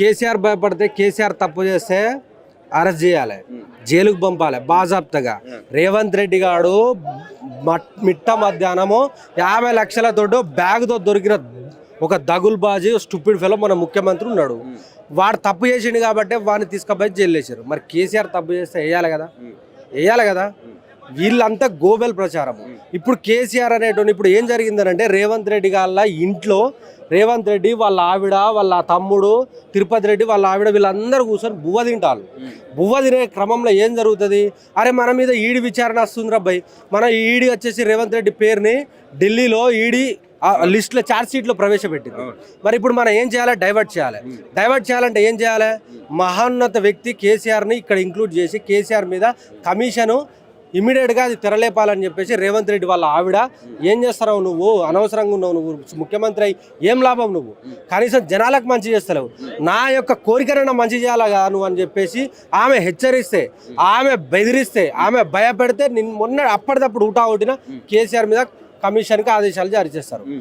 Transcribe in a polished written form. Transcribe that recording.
కేసీఆర్ భయపడితే కేసీఆర్ తప్పు చేస్తే అరెస్ట్ చేయాలి, జైలుకు పంపాలి బాజాప్తగా. రేవంత్ రెడ్డి గారు మిట్ట మధ్యాహ్నము 50 లక్షలతో బ్యాగ్తో దొరికిన ఒక దగుల్బాజీ స్టూపిడ్ ఫెలో మన ముఖ్యమంత్రి ఉన్నాడు. వాడు తప్పు చేసిండు కాబట్టి వాడిని తీసుకుపోయి జైలు వేసారు. మరి కేసీఆర్ తప్పు చేస్తే వేయాలి కదా. వీళ్ళంతా గోబెల్ ప్రచారము. ఇప్పుడు కేసీఆర్ అనేటువంటి ఇప్పుడు ఏం జరిగిందనంటే రేవంత్ రెడ్డి గాళ్ళ ఇంట్లో రేవంత్ రెడ్డి వాళ్ళ ఆవిడ, వాళ్ళ తమ్ముడు తిరుపతి రెడ్డి వాళ్ళ ఆవిడ వీళ్ళందరూ కూర్చొని బువ్వ తింటారు. బువ్వ తినే క్రమంలో ఏం జరుగుతుంది, అరే మన మీద ఈడీ విచారణ వస్తుంది రబ్బాయి, మన ఈడీ వచ్చేసి రేవంత్ రెడ్డి పేరుని ఢిల్లీలో ఈడీ లిస్టులో ఛార్జ్ షీట్లో ప్రవేశపెట్టింది. మరి ఇప్పుడు మనం ఏం చేయాలి, డైవర్ట్ చేయాలంటే ఏం చేయాలి, మహోన్నత వ్యక్తి కేసీఆర్ని ఇక్కడ ఇంక్లూడ్ చేసి కేసీఆర్ మీద కమిషను ఇమీడియట్గా అది తెరలేపాలని చెప్పేసి రేవంత్ రెడ్డి వాళ్ళ ఆవిడ ఏం చేస్తున్నావు నువ్వు, అనవసరంగా ఉన్నావు నువ్వు, ముఖ్యమంత్రి అయి ఏం లాభం నువ్వు, కనీసం జనాలకు మంచి చేస్తలేవు, నా యొక్క కోరికనైనా మంచి చేయాలగా నువ్వు అని చెప్పేసి ఆమె హెచ్చరిస్తే, ఆమె బెదిరిస్తే, ఆమె భయపెడితే మొన్న అప్పటిదప్పుడు ఉటా కొట్టిన కేసీఆర్ మీద కమిషన్కి ఆదేశాలు జారీ చేస్తారు.